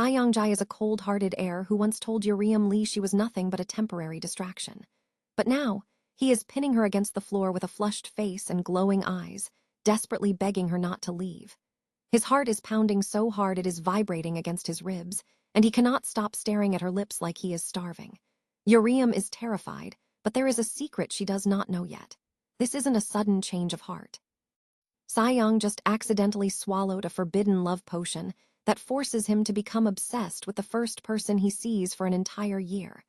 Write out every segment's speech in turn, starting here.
Suyeong Ji is a cold-hearted heir who once told Yeoreum Lee she was nothing but a temporary distraction. But now, he is pinning her against the floor with a flushed face and glowing eyes, desperately begging her not to leave. His heart is pounding so hard it is vibrating against his ribs, and he cannot stop staring at her lips like he is starving. Yeoreum is terrified, but there is a secret she does not know yet. This isn't a sudden change of heart. Suyeong just accidentally swallowed a forbidden love potion that forces him to become obsessed with the first person he sees for an entire year.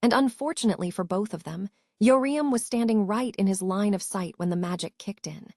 And unfortunately for both of them, Yeoreum was standing right in his line of sight when the magic kicked in.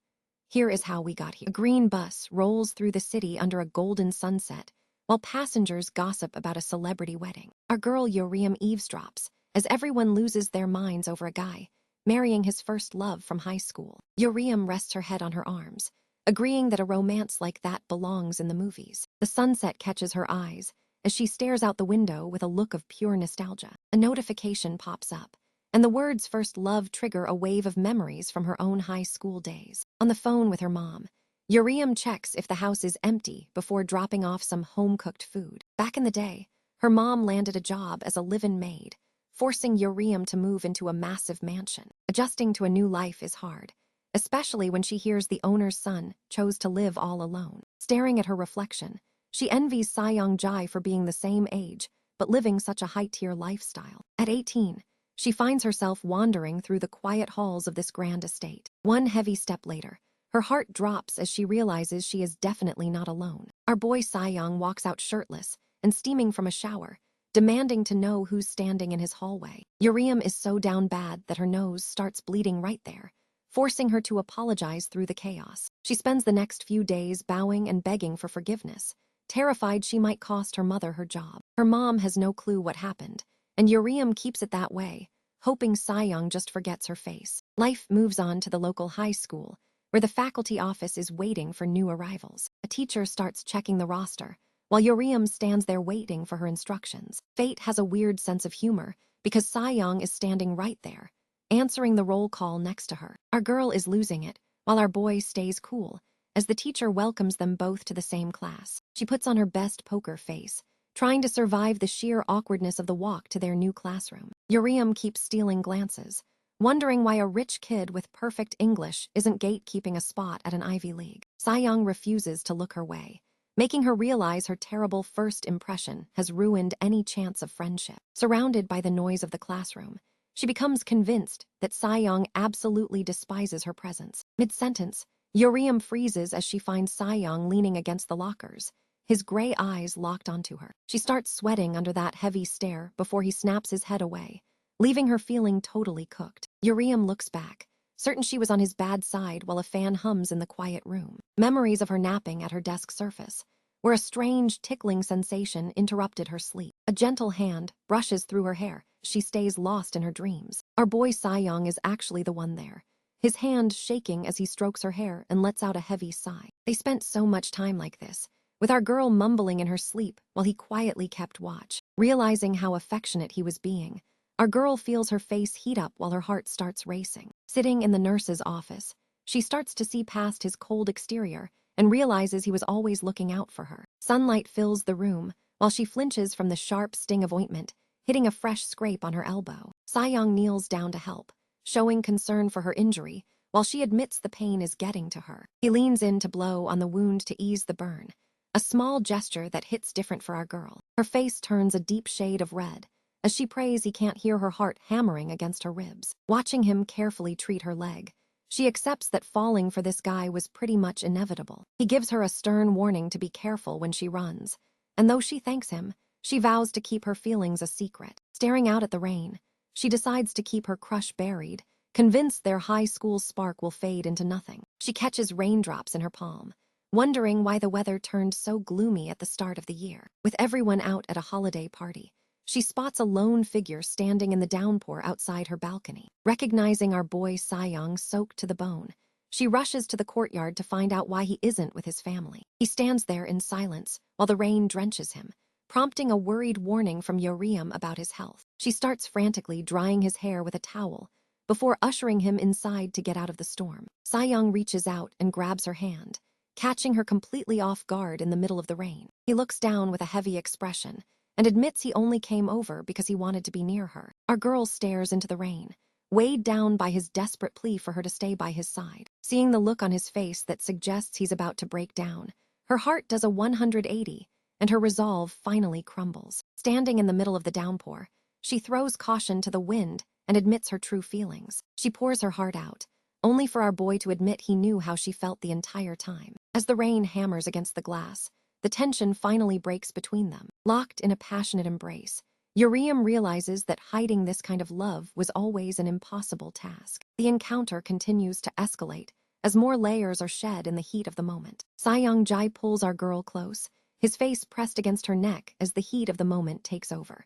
Here is how we got here. A green bus rolls through the city under a golden sunset, while passengers gossip about a celebrity wedding. Our girl Yeoreum eavesdrops, as everyone loses their minds over a guy marrying his first love from high school. Yeoreum rests her head on her arms, agreeing that a romance like that belongs in the movies. The sunset catches her eyes as she stares out the window with a look of pure nostalgia. A notification pops up, and the words "first love" trigger a wave of memories from her own high school days. On the phone with her mom, Yeoreum checks if the house is empty before dropping off some home-cooked food. Back in the day, her mom landed a job as a live-in maid, forcing Yeoreum to move into a massive mansion. Adjusting to a new life is hard, especially when she hears the owner's son chose to live all alone. Staring at her reflection, she envies Suyeong Ji for being the same age, but living such a high-tier lifestyle. At 18, she finds herself wandering through the quiet halls of this grand estate. One heavy step later, her heart drops as she realizes she is definitely not alone. Our boy Suyeong walks out shirtless and steaming from a shower, demanding to know who's standing in his hallway. Yeoreum is so down bad that her nose starts bleeding right there, forcing her to apologize through the chaos. She spends the next few days bowing and begging for forgiveness, terrified she might cost her mother her job. Her mom has no clue what happened, and Yeoreum keeps it that way, hoping Suyeong just forgets her face. Life moves on to the local high school, where the faculty office is waiting for new arrivals. A teacher starts checking the roster, while Yeoreum stands there waiting for her instructions. Fate has a weird sense of humor, because Suyeong is standing right there, answering the roll call next to her. Our girl is losing it, while our boy stays cool, as the teacher welcomes them both to the same class. She puts on her best poker face, trying to survive the sheer awkwardness of the walk to their new classroom. Yeoreum keeps stealing glances, wondering why a rich kid with perfect English isn't gatekeeping a spot at an Ivy League. Suyeong refuses to look her way, making her realize her terrible first impression has ruined any chance of friendship. Surrounded by the noise of the classroom, she becomes convinced that Suyeong absolutely despises her presence. Mid-sentence, Yeoreum freezes as she finds Suyeong leaning against the lockers, his gray eyes locked onto her. She starts sweating under that heavy stare before he snaps his head away, leaving her feeling totally cooked. Yeoreum looks back, certain she was on his bad side while a fan hums in the quiet room. Memories of her napping at her desk surface, where a strange tickling sensation interrupted her sleep. A gentle hand brushes through her hair. She stays lost in her dreams. Our boy Suyeong is actually the one there, his hand shaking as he strokes her hair and lets out a heavy sigh. They spent so much time like this, with our girl mumbling in her sleep while he quietly kept watch. Realizing how affectionate he was being, our girl feels her face heat up while her heart starts racing. Sitting in the nurse's office, she starts to see past his cold exterior and realizes he was always looking out for her. Sunlight fills the room while she flinches from the sharp sting of ointment, hitting a fresh scrape on her elbow. Suyeong kneels down to help, showing concern for her injury while she admits the pain is getting to her. He leans in to blow on the wound to ease the burn, a small gesture that hits different for our girl. Her face turns a deep shade of red as she prays he can't hear her heart hammering against her ribs. Watching him carefully treat her leg, she accepts that falling for this guy was pretty much inevitable. He gives her a stern warning to be careful when she runs, and though she thanks him, she vows to keep her feelings a secret. Staring out at the rain, she decides to keep her crush buried, convinced their high school spark will fade into nothing. She catches raindrops in her palm, wondering why the weather turned so gloomy at the start of the year. With everyone out at a holiday party, she spots a lone figure standing in the downpour outside her balcony. Recognizing our boy Suyeong soaked to the bone, she rushes to the courtyard to find out why he isn't with his family. He stands there in silence while the rain drenches him, prompting a worried warning from Yeoreum about his health. She starts frantically drying his hair with a towel before ushering him inside to get out of the storm. Suyeong reaches out and grabs her hand, catching her completely off guard in the middle of the rain. He looks down with a heavy expression and admits he only came over because he wanted to be near her. Our girl stares into the rain, weighed down by his desperate plea for her to stay by his side. Seeing the look on his face that suggests he's about to break down, her heart does a 180, and her resolve finally crumbles. Standing in the middle of the downpour, she throws caution to the wind and admits her true feelings. She pours her heart out, only for our boy to admit he knew how she felt the entire time. As the rain hammers against the glass, the tension finally breaks between them. Locked in a passionate embrace, Yeoreum realizes that hiding this kind of love was always an impossible task. The encounter continues to escalate as more layers are shed in the heat of the moment. Suyeong Ji pulls our girl close, his face pressed against her neck as the heat of the moment takes over.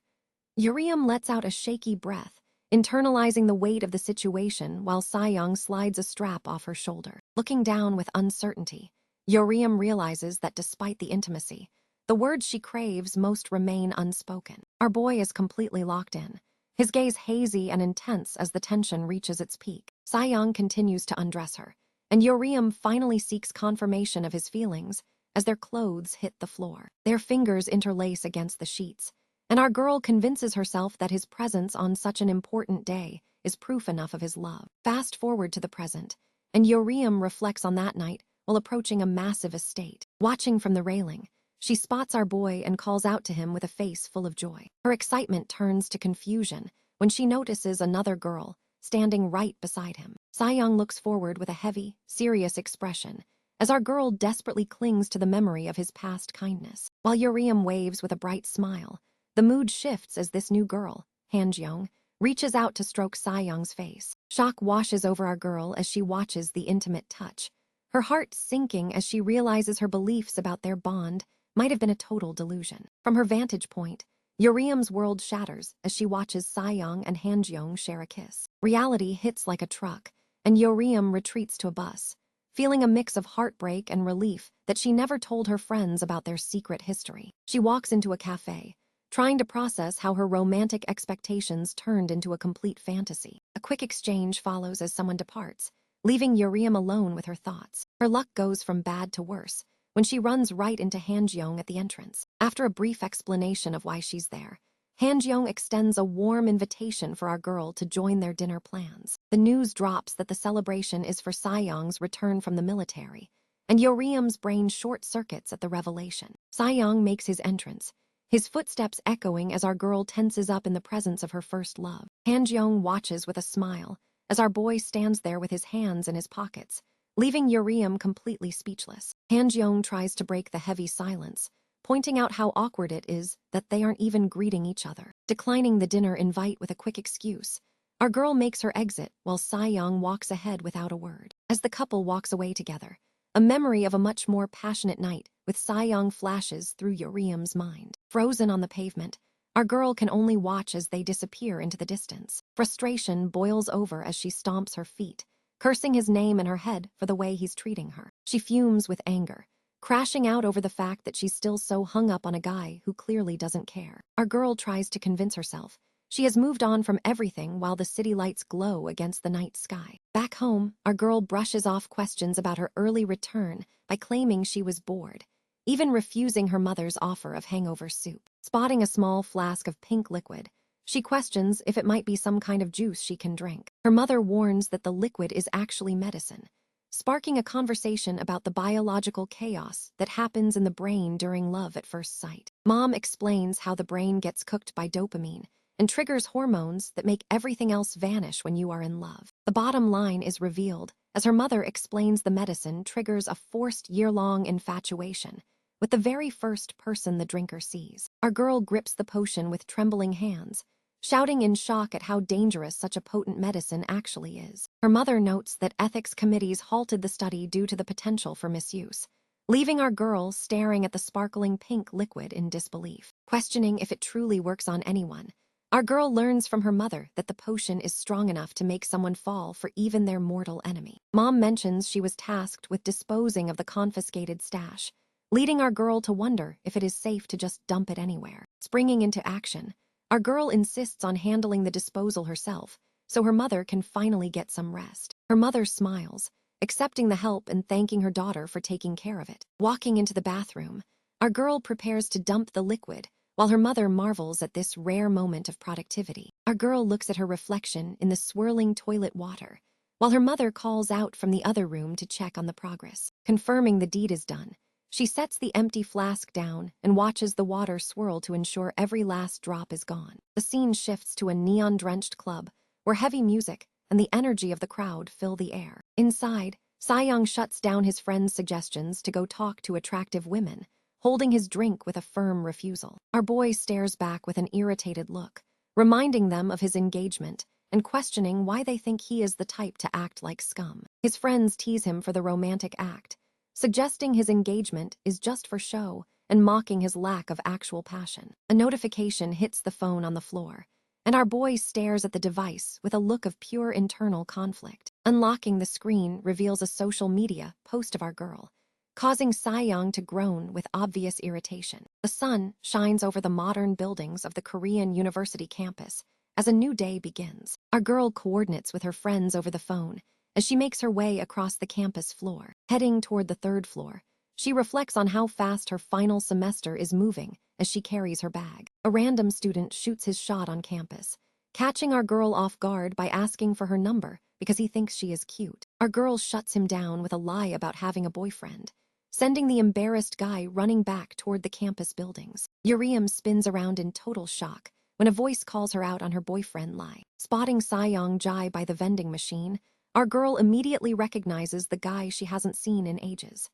Yeoreum lets out a shaky breath, internalizing the weight of the situation while Suyeong slides a strap off her shoulder. Looking down with uncertainty, Yeoreum realizes that despite the intimacy, the words she craves most remain unspoken. Our boy is completely locked in, his gaze hazy and intense as the tension reaches its peak. Suyeong continues to undress her, and Yeoreum finally seeks confirmation of his feelings as their clothes hit the floor. Their fingers interlace against the sheets, and our girl convinces herself that his presence on such an important day is proof enough of his love. Fast forward to the present, and Yeoreum reflects on that night while approaching a massive estate. Watching from the railing, she spots our boy and calls out to him with a face full of joy. Her excitement turns to confusion when she notices another girl standing right beside him. Suyeong looks forward with a heavy, serious expression as our girl desperately clings to the memory of his past kindness. While Yeoreum waves with a bright smile, the mood shifts as this new girl, Han-gyeong, reaches out to stroke Suyeong's face. Shock washes over our girl as she watches the intimate touch, her heart sinking as she realizes her beliefs about their bond might have been a total delusion. From her vantage point, Yeoreum's world shatters as she watches Suyeong and Han-gyeong share a kiss. Reality hits like a truck, and Yeoreum retreats to a bus, feeling a mix of heartbreak and relief that she never told her friends about their secret history. She walks into a café, trying to process how her romantic expectations turned into a complete fantasy. A quick exchange follows as someone departs, leaving Yeoreum alone with her thoughts. Her luck goes from bad to worse when she runs right into Han-gyeong at the entrance. After a brief explanation of why she's there, Han-gyeong extends a warm invitation for our girl to join their dinner plans. The news drops that the celebration is for Suyeong's return from the military, and Yeoreum's brain short-circuits at the revelation. Suyeong makes his entrance, his footsteps echoing as our girl tenses up in the presence of her first love. Han-gyeong watches with a smile as our boy stands there with his hands in his pockets, leaving Yeoreum completely speechless. Han-gyeong tries to break the heavy silence, pointing out how awkward it is that they aren't even greeting each other. Declining the dinner invite with a quick excuse, our girl makes her exit while Suyeong walks ahead without a word. As the couple walks away together, a memory of a much more passionate night with Suyeong flashes through Yeoreum's mind. Frozen on the pavement, our girl can only watch as they disappear into the distance. Frustration boils over as she stomps her feet, cursing his name in her head for the way he's treating her. She fumes with anger, crashing out over the fact that she's still so hung up on a guy who clearly doesn't care. Our girl tries to convince herself she has moved on from everything while the city lights glow against the night sky. Back home, our girl brushes off questions about her early return by claiming she was bored, even refusing her mother's offer of hangover soup. Spotting a small flask of pink liquid, she questions if it might be some kind of juice she can drink. Her mother warns that the liquid is actually medicine, sparking a conversation about the biological chaos that happens in the brain during love at first sight. Mom explains how the brain gets cooked by dopamine and triggers hormones that make everything else vanish when you are in love. The bottom line is revealed as her mother explains the medicine triggers a forced year-long infatuation with the very first person the drinker sees. Our girl grips the potion with trembling hands, shouting in shock at how dangerous such a potent medicine actually is. Her mother notes that ethics committees halted the study due to the potential for misuse, leaving our girl staring at the sparkling pink liquid in disbelief. Questioning if it truly works on anyone, our girl learns from her mother that the potion is strong enough to make someone fall for even their mortal enemy. Mom mentions she was tasked with disposing of the confiscated stash, leading our girl to wonder if it is safe to just dump it anywhere. Springing into action, our girl insists on handling the disposal herself, so her mother can finally get some rest. Her mother smiles, accepting the help and thanking her daughter for taking care of it. Walking into the bathroom, our girl prepares to dump the liquid, while her mother marvels at this rare moment of productivity. Our girl looks at her reflection in the swirling toilet water, while her mother calls out from the other room to check on the progress. Confirming the deed is done, she sets the empty flask down and watches the water swirl to ensure every last drop is gone. The scene shifts to a neon-drenched club, where heavy music and the energy of the crowd fill the air. Inside, Suyeong shuts down his friend's suggestions to go talk to attractive women, holding his drink with a firm refusal. Our boy stares back with an irritated look, reminding them of his engagement and questioning why they think he is the type to act like scum. His friends tease him for the romantic act, suggesting his engagement is just for show and mocking his lack of actual passion. A notification hits the phone on the floor, and our boy stares at the device with a look of pure internal conflict. Unlocking the screen reveals a social media post of our girl, causing Suyeong to groan with obvious irritation. The sun shines over the modern buildings of the Korean University campus as a new day begins. Our girl coordinates with her friends over the phone as she makes her way across the campus floor. Heading toward the third floor, she reflects on how fast her final semester is moving as she carries her bag. A random student shoots his shot on campus, catching our girl off guard by asking for her number because he thinks she is cute. Our girl shuts him down with a lie about having a boyfriend, sending the embarrassed guy running back toward the campus buildings. Yeoreum spins around in total shock when a voice calls her out on her boyfriend lie. Spotting Suyeong Ji by the vending machine, our girl immediately recognizes the guy she hasn't seen in ages.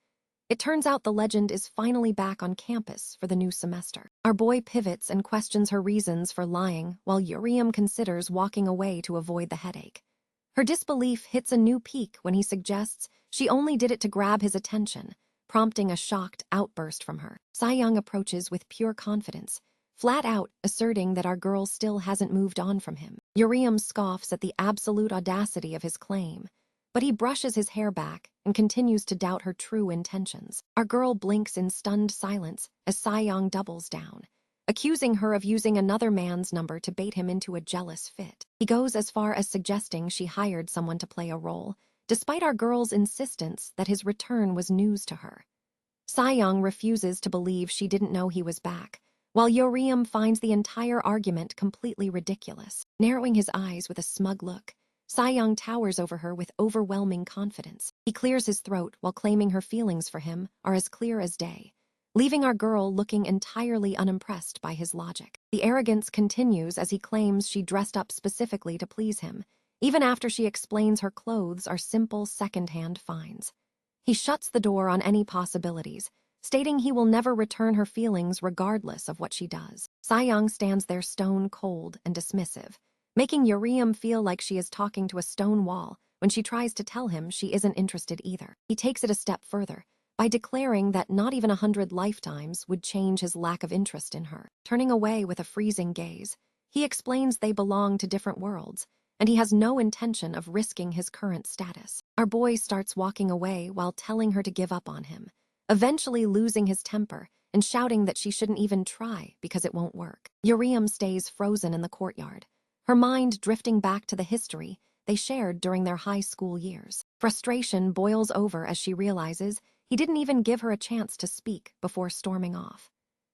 It turns out the legend is finally back on campus for the new semester. Our boy pivots and questions her reasons for lying while Yeoreum considers walking away to avoid the headache. Her disbelief hits a new peak when he suggests she only did it to grab his attention, prompting a shocked outburst from her. Suyeong approaches with pure confidence, flat out asserting that our girl still hasn't moved on from him. Yeoreum scoffs at the absolute audacity of his claim, but he brushes his hair back and continues to doubt her true intentions. Our girl blinks in stunned silence as Suyeong doubles down, accusing her of using another man's number to bait him into a jealous fit. He goes as far as suggesting she hired someone to play a role, despite our girl's insistence that his return was news to her. Suyeong refuses to believe she didn't know he was back, while Yeoreum finds the entire argument completely ridiculous. Narrowing his eyes with a smug look, Suyeong towers over her with overwhelming confidence. He clears his throat while claiming her feelings for him are as clear as day, leaving our girl looking entirely unimpressed by his logic. The arrogance continues as he claims she dressed up specifically to please him, even after she explains her clothes are simple second-hand finds. He shuts the door on any possibilities, stating he will never return her feelings regardless of what she does. Suyeong stands there stone cold and dismissive, making Yeoreum feel like she is talking to a stone wall when she tries to tell him she isn't interested either. He takes it a step further by declaring that not even 100 lifetimes would change his lack of interest in her. Turning away with a freezing gaze, he explains they belong to different worlds, and he has no intention of risking his current status. Our boy starts walking away while telling her to give up on him, eventually losing his temper and shouting that she shouldn't even try because it won't work. Yeoreum stays frozen in the courtyard, her mind drifting back to the history they shared during their high school years. Frustration boils over as she realizes he didn't even give her a chance to speak before storming off.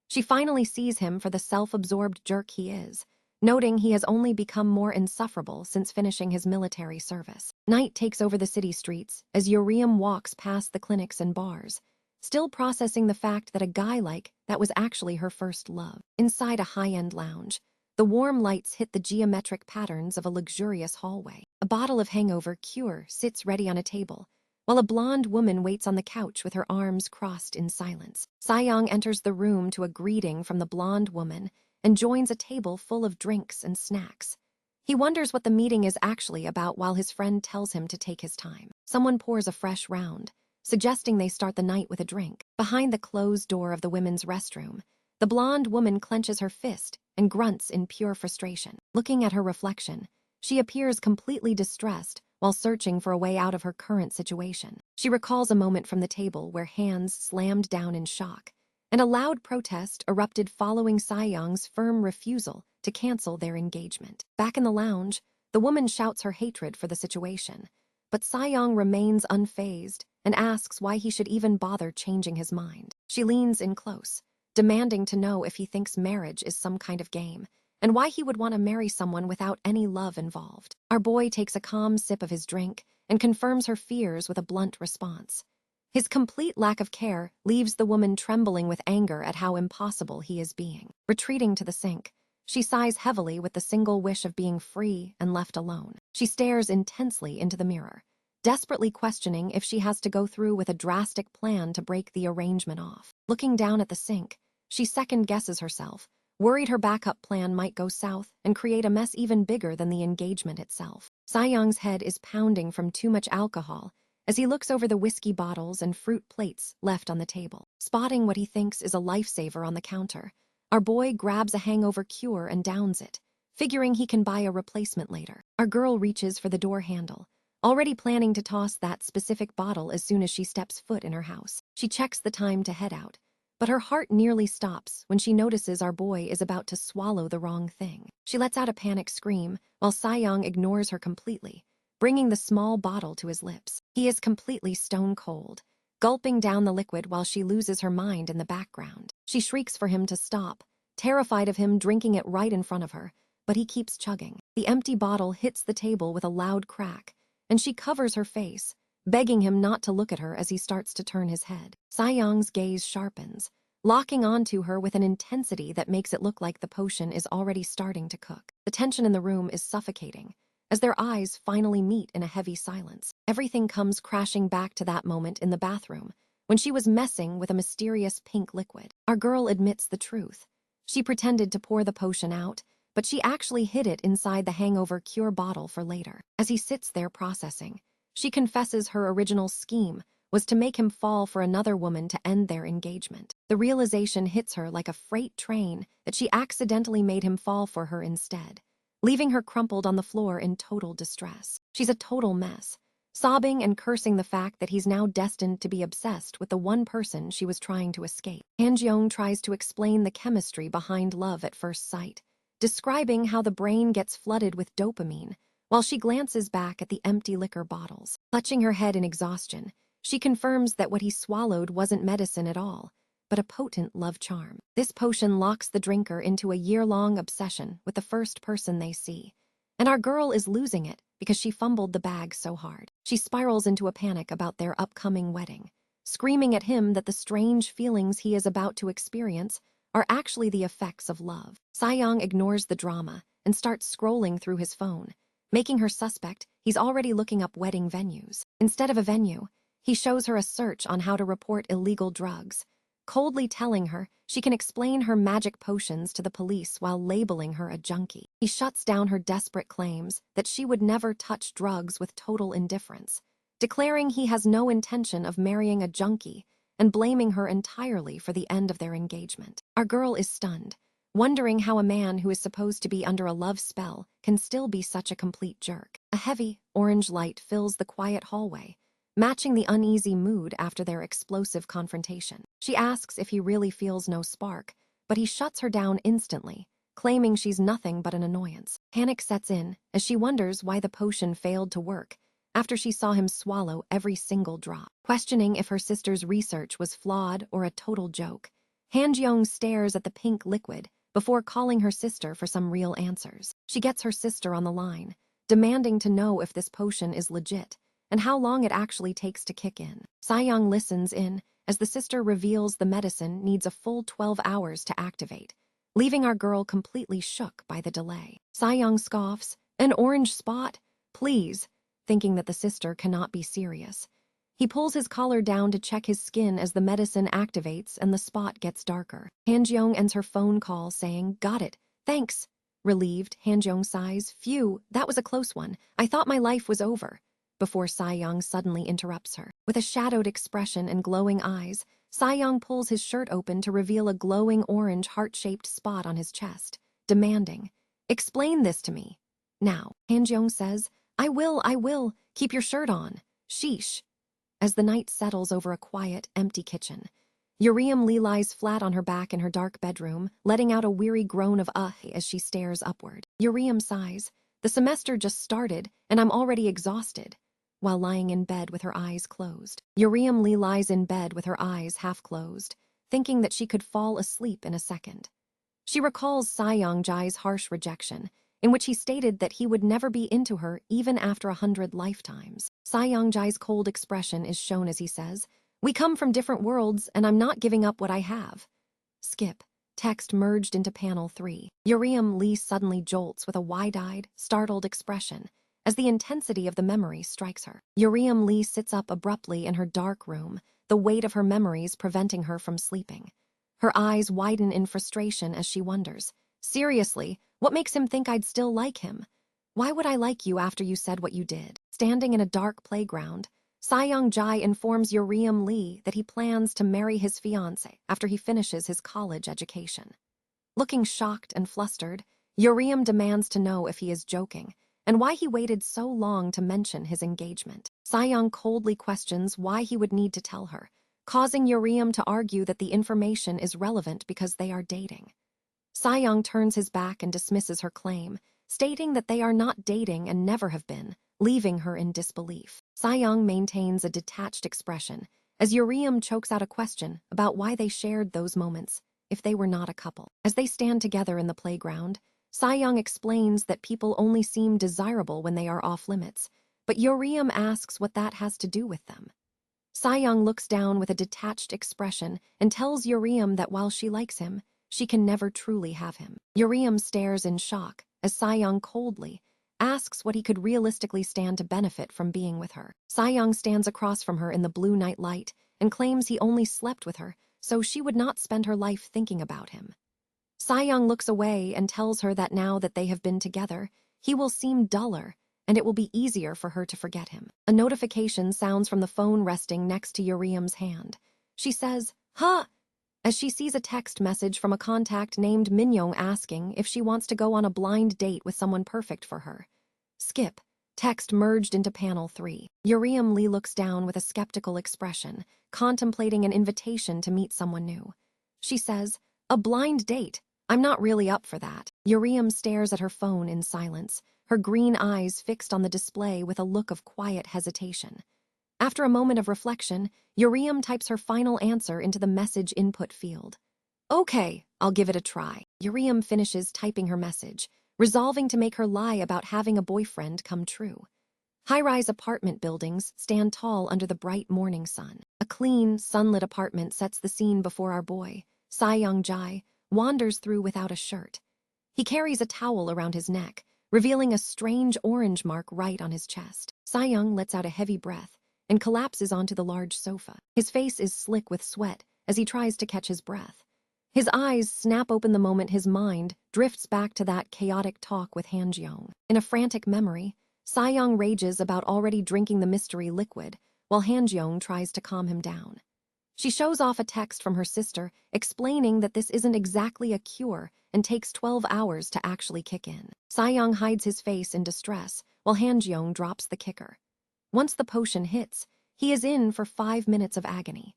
She finally sees him for the self-absorbed jerk he is, noting he has only become more insufferable since finishing his military service. Night takes over the city streets as Yeoreum walks past the clinics and bars, still processing the fact that a guy like that was actually her first love. Inside a high-end lounge, the warm lights hit the geometric patterns of a luxurious hallway. A bottle of hangover cure sits ready on a table, while a blonde woman waits on the couch with her arms crossed in silence. Suyeong enters the room to a greeting from the blonde woman and joins a table full of drinks and snacks. He wonders what the meeting is actually about while his friend tells him to take his time. Someone pours a fresh round, suggesting they start the night with a drink. Behind the closed door of the women's restroom, the blonde woman clenches her fist and grunts in pure frustration. Looking at her reflection, she appears completely distressed while searching for a way out of her current situation. She recalls a moment from the table where hands slammed down in shock, and a loud protest erupted following Suyeong's firm refusal to cancel their engagement. Back in the lounge, the woman shouts her hatred for the situation, but Suyeong remains unfazed and asks why he should even bother changing his mind. She leans in close, demanding to know if he thinks marriage is some kind of game, and why he would want to marry someone without any love involved. Our boy takes a calm sip of his drink and confirms her fears with a blunt response. His complete lack of care leaves the woman trembling with anger at how impossible he is being. Retreating to the sink, she sighs heavily with the single wish of being free and left alone. She stares intensely into the mirror, desperately questioning if she has to go through with a drastic plan to break the arrangement off. Looking down at the sink, she second-guesses herself, worried her backup plan might go south and create a mess even bigger than the engagement itself. Suyeong's head is pounding from too much alcohol as he looks over the whiskey bottles and fruit plates left on the table. Spotting what he thinks is a lifesaver on the counter, our boy grabs a hangover cure and downs it, figuring he can buy a replacement later. Our girl reaches for the door handle, already planning to toss that specific bottle as soon as she steps foot in her house. She checks the time to head out, but her heart nearly stops when she notices our boy is about to swallow the wrong thing. She lets out a panic scream, while Suyeong ignores her completely, bringing the small bottle to his lips. He is completely stone cold, gulping down the liquid while she loses her mind in the background. She shrieks for him to stop, terrified of him drinking it right in front of her, but he keeps chugging. The empty bottle hits the table with a loud crack, and she covers her face, begging him not to look at her as he starts to turn his head. Suyeong's gaze sharpens, locking onto her with an intensity that makes it look like the potion is already starting to cook. The tension in the room is suffocating, as their eyes finally meet in a heavy silence. Everything comes crashing back to that moment in the bathroom, when she was messing with a mysterious pink liquid. Our girl admits the truth. She pretended to pour the potion out, but she actually hid it inside the hangover cure bottle for later. As he sits there processing, she confesses her original scheme was to make him fall for another woman to end their engagement. The realization hits her like a freight train that she accidentally made him fall for her instead, leaving her crumpled on the floor in total distress. She's a total mess, sobbing and cursing the fact that he's now destined to be obsessed with the one person she was trying to escape. Han-gyeong tries to explain the chemistry behind love at first sight, describing how the brain gets flooded with dopamine, while she glances back at the empty liquor bottles. Clutching her head in exhaustion, she confirms that what he swallowed wasn't medicine at all, but a potent love charm. This potion locks the drinker into a year-long obsession with the first person they see, and our girl is losing it because she fumbled the bag so hard. She spirals into a panic about their upcoming wedding, screaming at him that the strange feelings he is about to experience are actually the effects of love. Suyeong ignores the drama and starts scrolling through his phone, making her suspect he's already looking up wedding venues. Instead of a venue, he shows her a search on how to report illegal drugs, coldly telling her she can explain her magic potions to the police while labeling her a junkie. He shuts down her desperate claims that she would never touch drugs with total indifference, declaring he has no intention of marrying a junkie and blaming her entirely for the end of their engagement. Our girl is stunned, wondering how a man who is supposed to be under a love spell can still be such a complete jerk. A heavy, orange light fills the quiet hallway, matching the uneasy mood after their explosive confrontation. She asks if he really feels no spark, but he shuts her down instantly, claiming she's nothing but an annoyance. Panic sets in as she wonders why the potion failed to work after she saw him swallow every single drop. Questioning if her sister's research was flawed or a total joke, Han-gyeong stares at the pink liquid before calling her sister for some real answers. She gets her sister on the line, demanding to know if this potion is legit and how long it actually takes to kick in. Suyeong listens in as the sister reveals the medicine needs a full 12 hours to activate, leaving our girl completely shook by the delay. Suyeong scoffs, "An orange spot? Please," thinking that the sister cannot be serious. He pulls his collar down to check his skin as the medicine activates and the spot gets darker. Han-gyeong ends her phone call saying, "Got it, thanks." Relieved, Han-gyeong sighs, "Phew, that was a close one. I thought my life was over." Before Suyeong suddenly interrupts her. With a shadowed expression and glowing eyes, Suyeong pulls his shirt open to reveal a glowing orange heart-shaped spot on his chest, demanding, "Explain this to me." Now, Han-gyeong says, I will, keep your shirt on. Sheesh." As the night settles over a quiet, empty kitchen, Yeoreum Lee lies flat on her back in her dark bedroom, letting out a weary groan of as she stares upward. Yeoreum sighs, "The semester just started, and I'm already exhausted." while lying in bed with her eyes closed. Yeoreum Lee lies in bed with her eyes half closed, thinking that she could fall asleep in a second. She recalls Suyeong Ji's harsh rejection, in which he stated that he would never be into her even after 100 lifetimes. Suyeong Ji's cold expression is shown as he says, "We come from different worlds, and I'm not giving up what I have." Skip. Text merged into panel 3. Yeoreum Lee suddenly jolts with a wide-eyed, startled expression as the intensity of the memory strikes her. Yeoreum Lee sits up abruptly in her dark room, the weight of her memories preventing her from sleeping. Her eyes widen in frustration as she wonders, "Seriously, what makes him think I'd still like him? Why would I like you after you said what you did?" Standing in a dark playground, Suyeong Ji informs Yeoreum Lee that he plans to marry his fiancée after he finishes his college education. Looking shocked and flustered, Yeoreum demands to know if he is joking and why he waited so long to mention his engagement. Suyeong coldly questions why he would need to tell her, causing Yeoreum to argue that the information is relevant because they are dating. Suyeong turns his back and dismisses her claim, stating that they are not dating and never have been, leaving her in disbelief. Suyeong maintains a detached expression as Yeoreum chokes out a question about why they shared those moments if they were not a couple. As they stand together in the playground, Suyeong explains that people only seem desirable when they are off limits, but Yeoreum asks what that has to do with them. Suyeong looks down with a detached expression and tells Yeoreum that while she likes him, she can never truly have him. Yeoreum stares in shock as Suyeong coldly asks what he could realistically stand to benefit from being with her. Suyeong stands across from her in the blue night light and claims he only slept with her, so she would not spend her life thinking about him. Suyeong looks away and tells her that now that they have been together, he will seem duller and it will be easier for her to forget him. A notification sounds from the phone resting next to Yeoreum's hand. She says, "Huh," as she sees a text message from a contact named Minyoung asking if she wants to go on a blind date with someone perfect for her. Skip. Text merged into panel 3. Yeoreum Lee looks down with a skeptical expression, contemplating an invitation to meet someone new. She says, "A blind date? I'm not really up for that." Yeoreum stares at her phone in silence, her green eyes fixed on the display with a look of quiet hesitation. After a moment of reflection, Yeoreum types her final answer into the message input field. "Okay, I'll give it a try." Yeoreum finishes typing her message, resolving to make her lie about having a boyfriend come true. High-rise apartment buildings stand tall under the bright morning sun. A clean, sunlit apartment sets the scene before our boy, Suyeong Ji, wanders through without a shirt. He carries a towel around his neck, revealing a strange orange mark right on his chest. Suyeong lets out a heavy breath and collapses onto the large sofa. His face is slick with sweat as he tries to catch his breath. His eyes snap open the moment his mind drifts back to that chaotic talk with Han-gyeong. In a frantic memory, Suyeong rages about already drinking the mystery liquid, while Han-gyeong tries to calm him down. She shows off a text from her sister explaining that this isn't exactly a cure and takes 12 hours to actually kick in. Suyeong hides his face in distress, while Han-gyeong drops the kicker. Once the potion hits, he is in for 5 minutes of agony.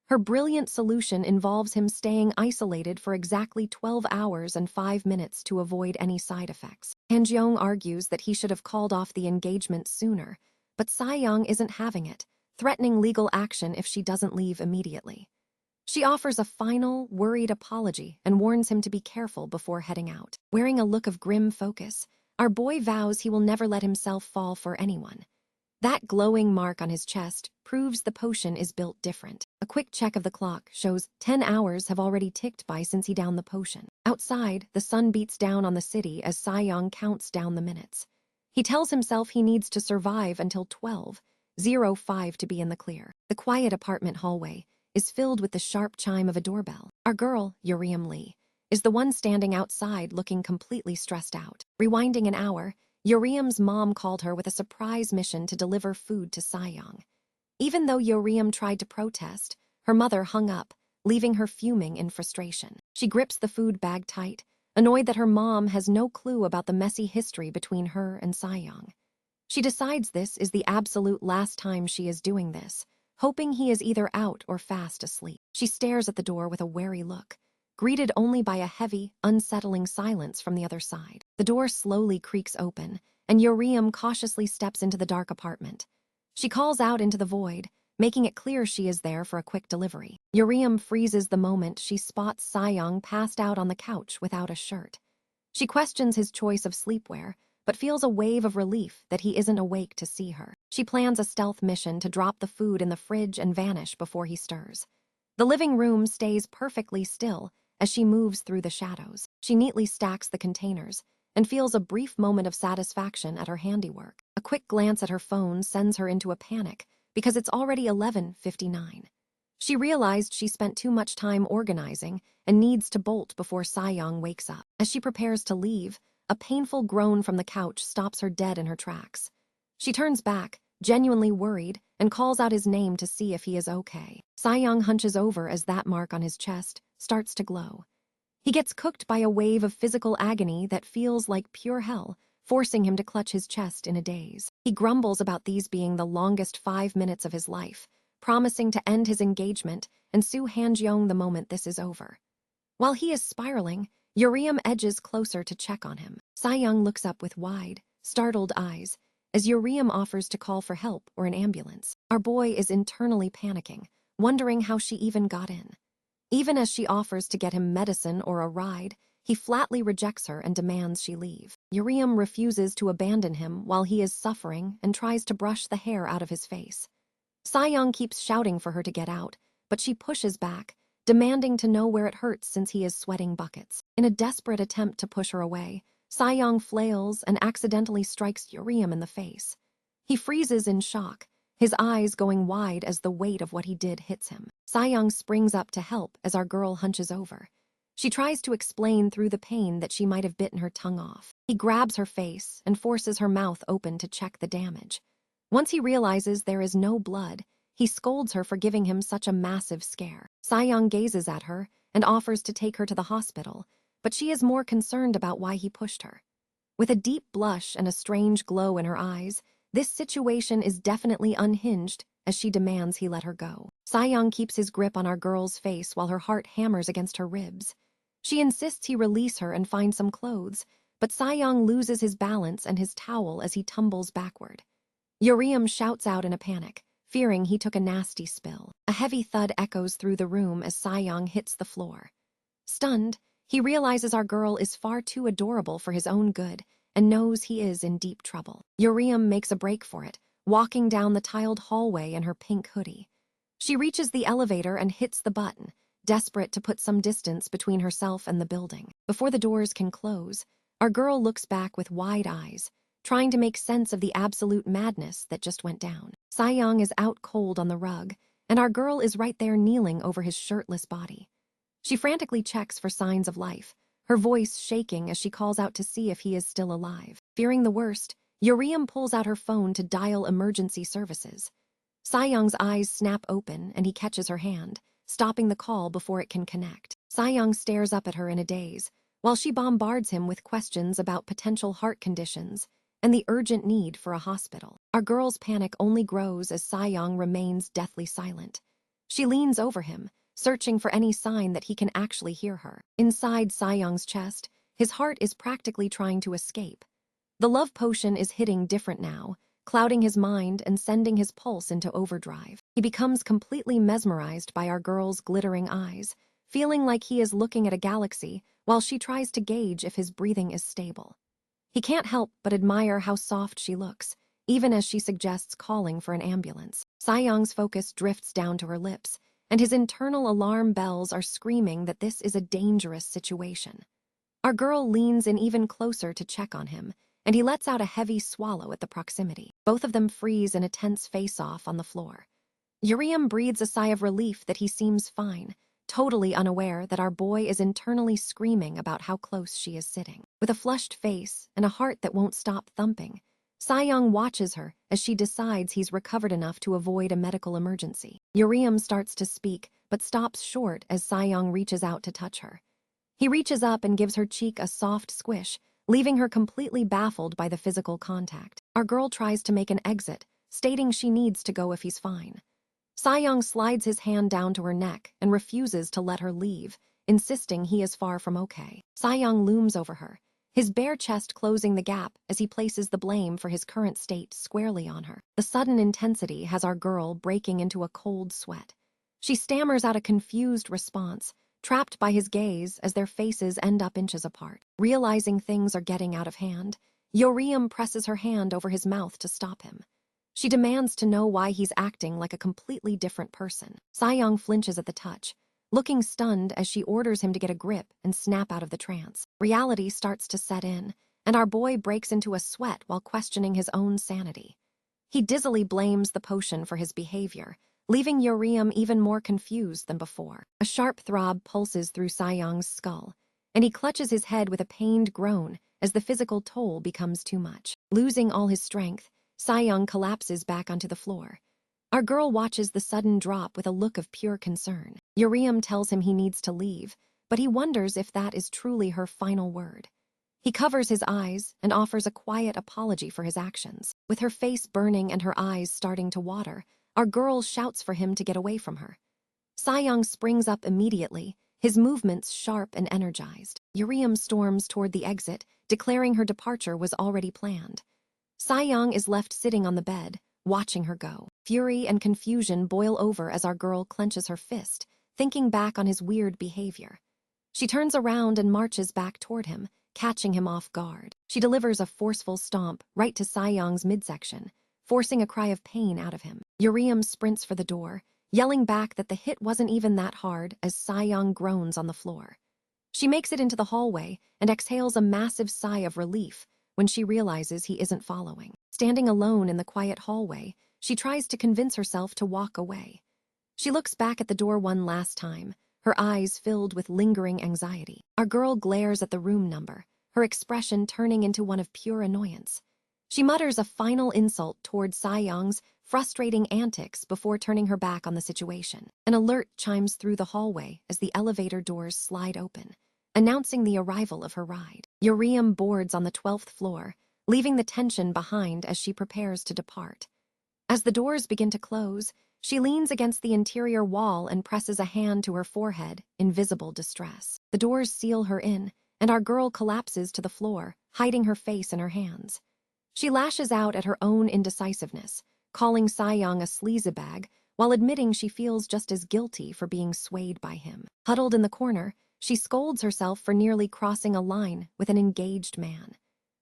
Her brilliant solution involves him staying isolated for exactly 12 hours and 5 minutes to avoid any side effects. Han-gyeong argues that he should have called off the engagement sooner, but Suyeong isn't having it, threatening legal action if she doesn't leave immediately. She offers a final, worried apology and warns him to be careful before heading out. Wearing a look of grim focus, our boy vows he will never let himself fall for anyone. That glowing mark on his chest proves the potion is built different. A quick check of the clock shows 10 hours have already ticked by since he downed the potion. Outside, the sun beats down on the city as Suyeong counts down the minutes. He tells himself he needs to survive until 12:05 to be in the clear. The quiet apartment hallway is filled with the sharp chime of a doorbell. Our girl, Yeoreum Lee, is the one standing outside looking completely stressed out. Rewinding an hour, Yeoreum's mom called her with a surprise mission to deliver food to Suyeong. Even though Yeoreum tried to protest, her mother hung up, leaving her fuming in frustration. She grips the food bag tight, annoyed that her mom has no clue about the messy history between her and Suyeong. She decides this is the absolute last time she is doing this, hoping he is either out or fast asleep. She stares at the door with a wary look, greeted only by a heavy, unsettling silence from the other side. The door slowly creaks open, and Yeoreum cautiously steps into the dark apartment. She calls out into the void, making it clear she is there for a quick delivery. Yeoreum freezes the moment she spots Suyeong passed out on the couch without a shirt. She questions his choice of sleepwear, but feels a wave of relief that he isn't awake to see her. She plans a stealth mission to drop the food in the fridge and vanish before he stirs. The living room stays perfectly still as she moves through the shadows. She neatly stacks the containers and feels a brief moment of satisfaction at her handiwork. A quick glance at her phone sends her into a panic because it's already 11:59. She realized she spent too much time organizing and needs to bolt before Suyeong wakes up. As she prepares to leave, a painful groan from the couch stops her dead in her tracks. She turns back, genuinely worried, and calls out his name to see if he is okay. Suyeong hunches over as that mark on his chest starts to glow. He gets cooked by a wave of physical agony that feels like pure hell, forcing him to clutch his chest in a daze. He grumbles about these being the longest 5 minutes of his life, promising to end his engagement and sue Han-gyeong the moment this is over. While he is spiraling, Yeoreum edges closer to check on him. Suyeong looks up with wide, startled eyes as Yeoreum offers to call for help or an ambulance. Our boy is internally panicking, wondering how she even got in. Even as she offers to get him medicine or a ride, he flatly rejects her and demands she leave. Yeoreum refuses to abandon him while he is suffering and tries to brush the hair out of his face. Suyeong keeps shouting for her to get out, but she pushes back, demanding to know where it hurts since he is sweating buckets. In a desperate attempt to push her away, Suyeong flails and accidentally strikes Yeoreum in the face. He freezes in shock, his eyes going wide as the weight of what he did hits him. Suyeong springs up to help as our girl hunches over. She tries to explain through the pain that she might have bitten her tongue off. He grabs her face and forces her mouth open to check the damage. Once he realizes there is no blood, he scolds her for giving him such a massive scare. Suyeong gazes at her and offers to take her to the hospital, but she is more concerned about why he pushed her. With a deep blush and a strange glow in her eyes, this situation is definitely unhinged as she demands he let her go. Suyeong keeps his grip on our girl's face while her heart hammers against her ribs. She insists he release her and find some clothes, but Suyeong loses his balance and his towel as he tumbles backward. Yeoreum shouts out in a panic, fearing he took a nasty spill. A heavy thud echoes through the room as Suyeong hits the floor. Stunned, he realizes our girl is far too adorable for his own good and knows he is in deep trouble. Yeoreum makes a break for it, walking down the tiled hallway in her pink hoodie. She reaches the elevator and hits the button, desperate to put some distance between herself and the building. Before the doors can close, our girl looks back with wide eyes, trying to make sense of the absolute madness that just went down. Suyeong is out cold on the rug, and our girl is right there kneeling over his shirtless body. She frantically checks for signs of life, her voice shaking as she calls out to see if he is still alive. Fearing the worst, Yeoreum pulls out her phone to dial emergency services. Suyeong's eyes snap open and he catches her hand, stopping the call before it can connect. Suyeong stares up at her in a daze, while she bombards him with questions about potential heart conditions and the urgent need for a hospital. Our girl's panic only grows as Suyeong remains deathly silent. She leans over him, searching for any sign that he can actually hear her. Inside Suyeong's chest, his heart is practically trying to escape. The love potion is hitting different now, clouding his mind and sending his pulse into overdrive. He becomes completely mesmerized by our girl's glittering eyes, feeling like he is looking at a galaxy while she tries to gauge if his breathing is stable. He can't help but admire how soft she looks, even as she suggests calling for an ambulance. Suyeong's focus drifts down to her lips, and his internal alarm bells are screaming that this is a dangerous situation. Our girl leans in even closer to check on him, and he lets out a heavy swallow at the proximity. Both of them freeze in a tense face-off on the floor. Yeoreum breathes a sigh of relief that he seems fine, totally unaware that our boy is internally screaming about how close she is sitting. With a flushed face and a heart that won't stop thumping, Suyeong watches her as she decides he's recovered enough to avoid a medical emergency. Yeoreum starts to speak, but stops short as Suyeong reaches out to touch her. He reaches up and gives her cheek a soft squish, leaving her completely baffled by the physical contact. Our girl tries to make an exit, stating she needs to go if he's fine. Suyeong slides his hand down to her neck and refuses to let her leave, insisting he is far from okay. Suyeong looms over her, his bare chest closing the gap as he places the blame for his current state squarely on her. The sudden intensity has our girl breaking into a cold sweat. She stammers out a confused response, trapped by his gaze as their faces end up inches apart. Realizing things are getting out of hand, Yeoreum presses her hand over his mouth to stop him. She demands to know why he's acting like a completely different person. Suyeong flinches at the touch, looking stunned as she orders him to get a grip and snap out of the trance. Reality starts to set in, and our boy breaks into a sweat while questioning his own sanity. He dizzily blames the potion for his behavior, leaving Yeoreum even more confused than before. A sharp throb pulses through Suyeong's skull, and he clutches his head with a pained groan as the physical toll becomes too much. Losing all his strength, Suyeong collapses back onto the floor. Our girl watches the sudden drop with a look of pure concern. Yeoreum tells him he needs to leave, but he wonders if that is truly her final word. He covers his eyes and offers a quiet apology for his actions. With her face burning and her eyes starting to water, our girl shouts for him to get away from her. Suyeong springs up immediately, his movements sharp and energized. Yeoreum storms toward the exit, declaring her departure was already planned. Suyeong is left sitting on the bed, watching her go. Fury and confusion boil over as our girl clenches her fist, thinking back on his weird behavior. She turns around and marches back toward him, catching him off guard. She delivers a forceful stomp right to Suyeong's midsection, forcing a cry of pain out of him. Yeoreum sprints for the door, yelling back that the hit wasn't even that hard as Suyeong groans on the floor. She makes it into the hallway and exhales a massive sigh of relief when she realizes he isn't following. Standing alone in the quiet hallway, she tries to convince herself to walk away. She looks back at the door one last time, her eyes filled with lingering anxiety. Our girl glares at the room number, her expression turning into one of pure annoyance. She mutters a final insult toward Suyeong's frustrating antics before turning her back on the situation. An alert chimes through the hallway as the elevator doors slide open, announcing the arrival of her ride. Yeoreum boards on the 12th floor, leaving the tension behind as she prepares to depart. As the doors begin to close, she leans against the interior wall and presses a hand to her forehead in visible distress. The doors seal her in, and our girl collapses to the floor, hiding her face in her hands. She lashes out at her own indecisiveness, calling Suyeong a sleazebag, while admitting she feels just as guilty for being swayed by him. Huddled in the corner, she scolds herself for nearly crossing a line with an engaged man.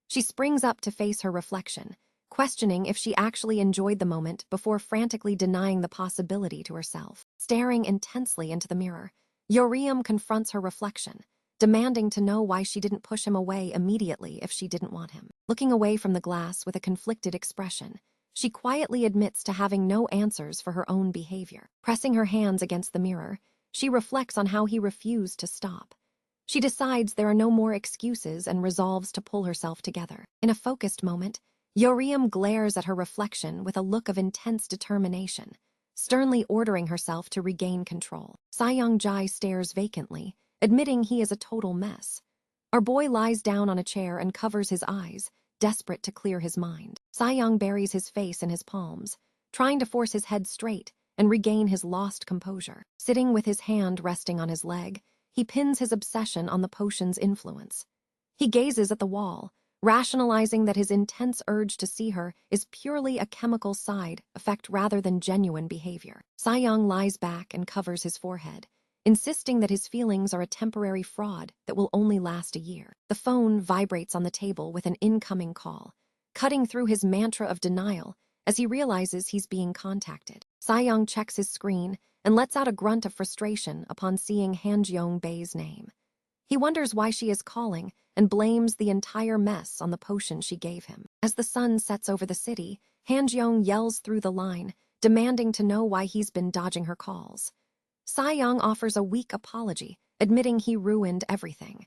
She springs up to face her reflection, questioning if she actually enjoyed the moment before frantically denying the possibility to herself. Staring intensely into the mirror, Yeoreum confronts her reflection, demanding to know why she didn't push him away immediately if she didn't want him. Looking away from the glass with a conflicted expression, she quietly admits to having no answers for her own behavior. Pressing her hands against the mirror, she reflects on how he refused to stop. She decides there are no more excuses and resolves to pull herself together. In a focused moment, Yeoreum glares at her reflection with a look of intense determination, sternly ordering herself to regain control. Suyeong Ji stares vacantly, admitting he is a total mess. Our boy lies down on a chair and covers his eyes, desperate to clear his mind. Suyeong buries his face in his palms, trying to force his head straight and regain his lost composure. Sitting with his hand resting on his leg, he pins his obsession on the potion's influence. He gazes at the wall, rationalizing that his intense urge to see her is purely a chemical side effect rather than genuine behavior. Suyeong lies back and covers his forehead, insisting that his feelings are a temporary fraud that will only last a year. The phone vibrates on the table with an incoming call, cutting through his mantra of denial as he realizes he's being contacted. Suyeong checks his screen and lets out a grunt of frustration upon seeing Han-gyeong Bae's name. He wonders why she is calling and blames the entire mess on the potion she gave him. As the sun sets over the city, Han-gyeong yells through the line, demanding to know why he's been dodging her calls. Suyeong offers a weak apology, admitting he ruined everything.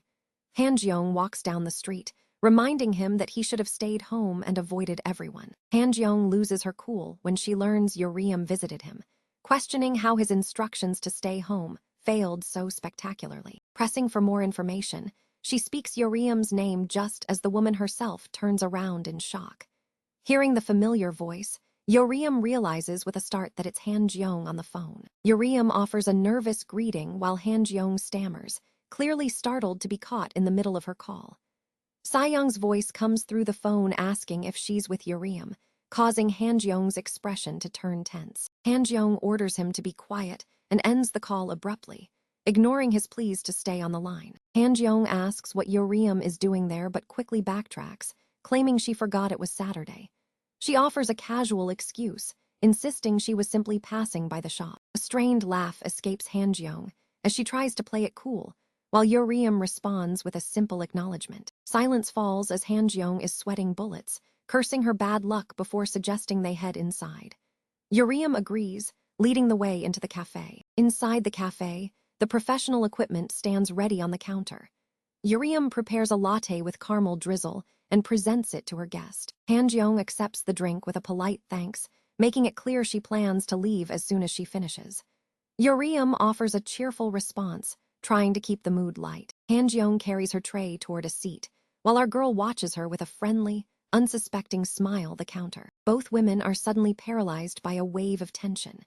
Han-gyeong walks down the street, reminding him that he should have stayed home and avoided everyone. Han-gyeong loses her cool when she learns Yeoreum visited him, questioning how his instructions to stay home failed so spectacularly. Pressing for more information, she speaks Yeoreum's name just as the woman herself turns around in shock. Hearing the familiar voice, Yeoreum realizes with a start that it's Han-gyeong on the phone. Yeoreum offers a nervous greeting while Han-gyeong stammers, clearly startled to be caught in the middle of her call. Sayoung's voice comes through the phone asking if she's with Yeoreum, causing Han-gyeong's expression to turn tense. Han-gyeong orders him to be quiet and ends the call abruptly, ignoring his pleas to stay on the line. Han-gyeong asks what Yeoreum is doing there but quickly backtracks, claiming she forgot it was Saturday. She offers a casual excuse, insisting she was simply passing by the shop. A strained laugh escapes Han-gyeong as she tries to play it cool, while Yeoreum responds with a simple acknowledgement. Silence falls as Han-gyeong is sweating bullets, cursing her bad luck before suggesting they head inside. Yeoreum agrees, leading the way into the café. Inside the café, the professional equipment stands ready on the counter. Yeoreum prepares a latte with caramel drizzle and presents it to her guest. Han-gyeong accepts the drink with a polite thanks, making it clear she plans to leave as soon as she finishes. Yeoreum offers a cheerful response, trying to keep the mood light. Han-gyeong carries her tray toward a seat, while our girl watches her with a friendly, unsuspecting smile the counter. Both women are suddenly paralyzed by a wave of tension.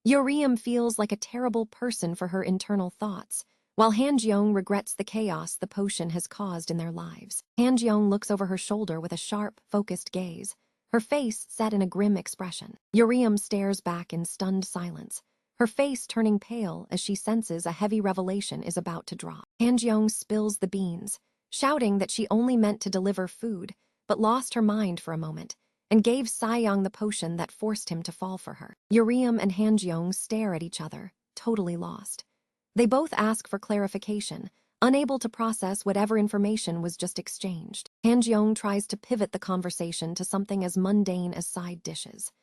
Yeoreum feels like a terrible person for her internal thoughts, while Han-gyeong regrets the chaos the potion has caused in their lives. Han-gyeong looks over her shoulder with a sharp, focused gaze, her face set in a grim expression. Yeoreum stares back in stunned silence, her face turning pale as she senses a heavy revelation is about to drop. Han-gyeong spills the beans, shouting that she only meant to deliver food, but lost her mind for a moment, and gave Sayoung the potion that forced him to fall for her. Yeoreum and Han-gyeong stare at each other, totally lost. They both ask for clarification, unable to process whatever information was just exchanged. Han-gyeong tries to pivot the conversation to something as mundane as side dishes.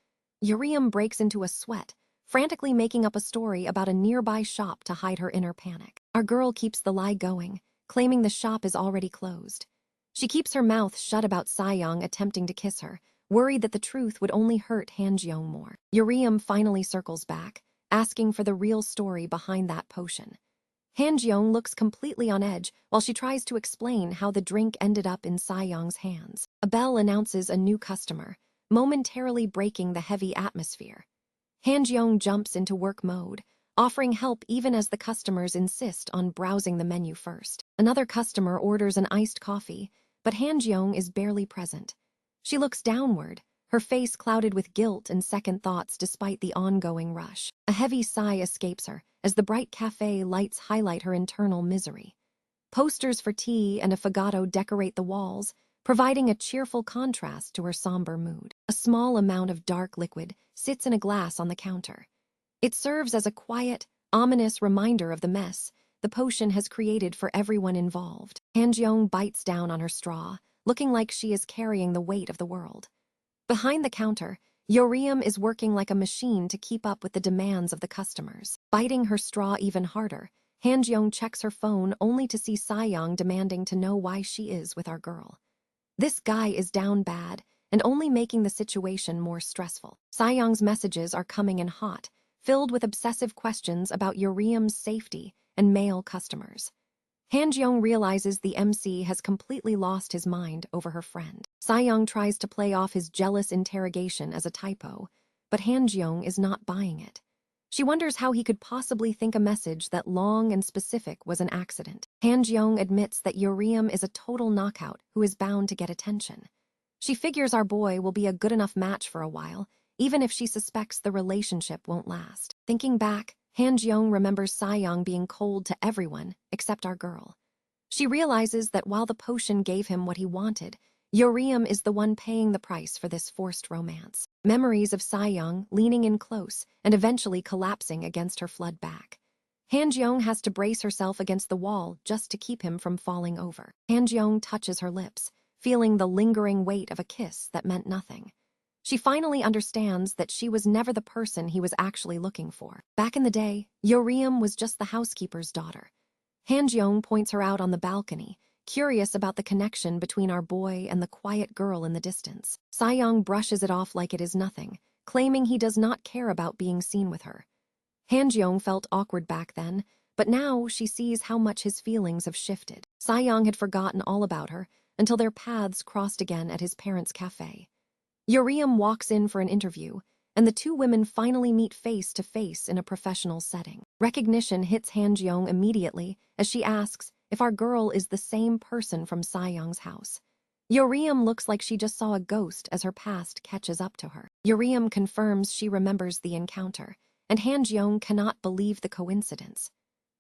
Yeoreum breaks into a sweat, frantically making up a story about a nearby shop to hide her inner panic. Our girl keeps the lie going, claiming the shop is already closed. She keeps her mouth shut about Sayoung attempting to kiss her, worried that the truth would only hurt Han-gyeong more. Yeoreum finally circles back, asking for the real story behind that potion. Han-gyeong looks completely on edge while she tries to explain how the drink ended up in Sayoung's hands. A bell announces a new customer, momentarily breaking the heavy atmosphere. Han-gyeong jumps into work mode, offering help even as the customers insist on browsing the menu first. Another customer orders an iced coffee, but Han-gyeong is barely present. She looks downward, her face clouded with guilt and second thoughts despite the ongoing rush. A heavy sigh escapes her as the bright cafe lights highlight her internal misery. Posters for tea and a fagotto decorate the walls, providing a cheerful contrast to her somber mood. A small amount of dark liquid sits in a glass on the counter. It serves as a quiet, ominous reminder of the mess the potion has created for everyone involved. Han-gyeong bites down on her straw, looking like she is carrying the weight of the world. Behind the counter, Yeoreum is working like a machine to keep up with the demands of the customers. Biting her straw even harder, Han-gyeong checks her phone only to see Sayoung demanding to know why she is with our girl. This guy is down bad and only making the situation more stressful. Sayoung's messages are coming in hot, filled with obsessive questions about Yeoreum's safety and male customers. Han-gyeong realizes the MC has completely lost his mind over her friend. Sayoung tries to play off his jealous interrogation as a typo, but Han-gyeong is not buying it. She wonders how he could possibly think a message that long and specific was an accident. Han-gyeong admits that Yeoreum is a total knockout who is bound to get attention. She figures our boy will be a good enough match for a while, even if she suspects the relationship won't last. Thinking back, Han-gyeong remembers Sayoung being cold to everyone except our girl. She realizes that while the potion gave him what he wanted, Yeoreum is the one paying the price for this forced romance. Memories of Sayoung leaning in close and eventually collapsing against her flood back. Han-gyeong has to brace herself against the wall just to keep him from falling over. Han-gyeong touches her lips, feeling the lingering weight of a kiss that meant nothing. She finally understands that she was never the person he was actually looking for. Back in the day, Yeoreum was just the housekeeper's daughter. Han-gyeong points her out on the balcony, curious about the connection between our boy and the quiet girl in the distance. Sayoung brushes it off like it is nothing, claiming he does not care about being seen with her. Han-gyeong felt awkward back then, but now she sees how much his feelings have shifted. Sayoung had forgotten all about her until their paths crossed again at his parents' cafe. Yeoreum walks in for an interview, and the two women finally meet face to face in a professional setting. Recognition hits Han-gyeong immediately as she asks if our girl is the same person from Suyeong's house. Yeoreum looks like she just saw a ghost as her past catches up to her. Yeoreum confirms she remembers the encounter, and Han-gyeong cannot believe the coincidence.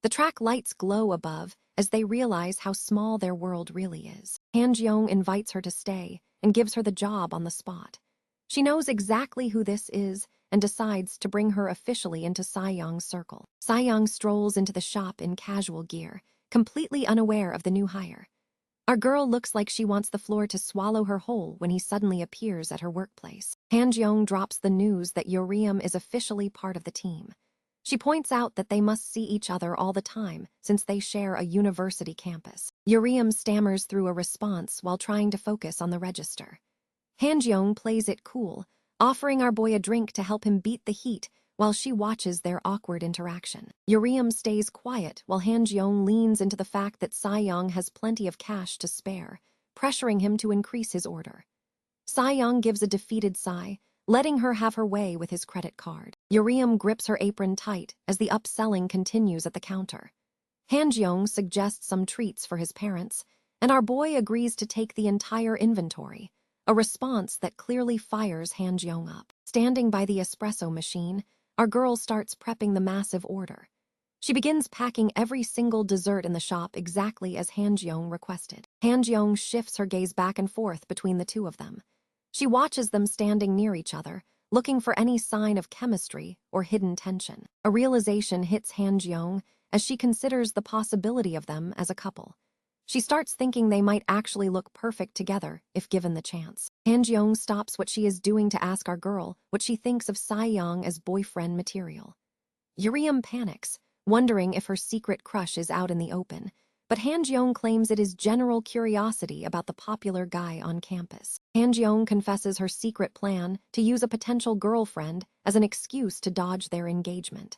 The track lights glow above as they realize how small their world really is. Han-gyeong invites her to stay and gives her the job on the spot. She knows exactly who this is and decides to bring her officially into Suyeong's circle. Suyeong strolls into the shop in casual gear, completely unaware of the new hire. Our girl looks like she wants the floor to swallow her whole when he suddenly appears at her workplace. Han-gyeong drops the news that Yeoreum is officially part of the team. She points out that they must see each other all the time since they share a university campus. Yeoreum stammers through a response while trying to focus on the register. Han-gyeong plays it cool, offering our boy a drink to help him beat the heat while she watches their awkward interaction. Yeoreum stays quiet while Han-gyeong leans into the fact that Suyeong has plenty of cash to spare, pressuring him to increase his order. Suyeong gives a defeated sigh, letting her have her way with his credit card. Yeoreum grips her apron tight as the upselling continues at the counter. Han-gyeong suggests some treats for his parents, and our boy agrees to take the entire inventory, a response that clearly fires Han-gyeong up. Standing by the espresso machine, our girl starts prepping the massive order. She begins packing every single dessert in the shop exactly as Han-gyeong requested. Han-gyeong shifts her gaze back and forth between the two of them. She watches them standing near each other, looking for any sign of chemistry or hidden tension. A realization hits Han-gyeong as she considers the possibility of them as a couple. She starts thinking they might actually look perfect together if given the chance. Han-gyeong stops what she is doing to ask our girl what she thinks of Suyeong as boyfriend material. Yeoreum panics, wondering if her secret crush is out in the open, but Han-gyeong claims it is general curiosity about the popular guy on campus. Han-gyeong confesses her secret plan to use a potential girlfriend as an excuse to dodge their engagement.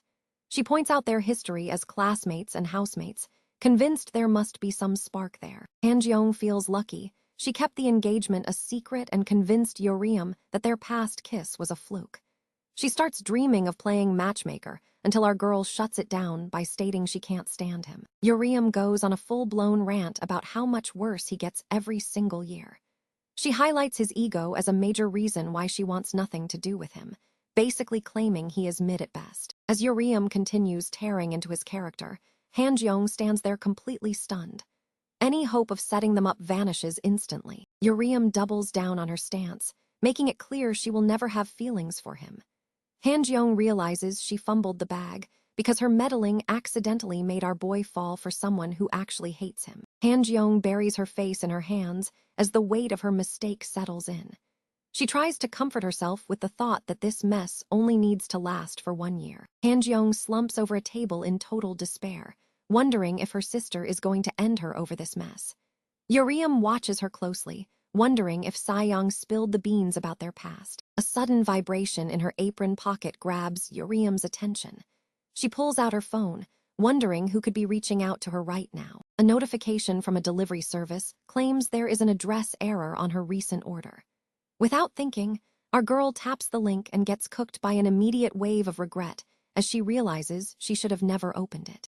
She points out their history as classmates and housemates, convinced there must be some spark there. Han-gyeong feels lucky. She kept the engagement a secret and convinced Yeoreum that their past kiss was a fluke. She starts dreaming of playing matchmaker until our girl shuts it down by stating she can't stand him. Yeoreum goes on a full-blown rant about how much worse he gets every single year. She highlights his ego as a major reason why she wants nothing to do with him, basically claiming he is mid at best. As Yeoreum continues tearing into his character, Han-gyeong stands there completely stunned. Any hope of setting them up vanishes instantly. Yeoreum doubles down on her stance, making it clear she will never have feelings for him. Han-gyeong realizes she fumbled the bag because her meddling accidentally made our boy fall for someone who actually hates him. Han-gyeong buries her face in her hands as the weight of her mistake settles in. She tries to comfort herself with the thought that this mess only needs to last for 1 year. Han-gyeong slumps over a table in total despair, wondering if her sister is going to end her over this mess. Yeoreum watches her closely, wondering if Suyeong spilled the beans about their past. A sudden vibration in her apron pocket grabs Yeoreum's attention. She pulls out her phone, wondering who could be reaching out to her right now. A notification from a delivery service claims there is an address error on her recent order. Without thinking, our girl taps the link and gets cooked by an immediate wave of regret as she realizes she should have never opened it.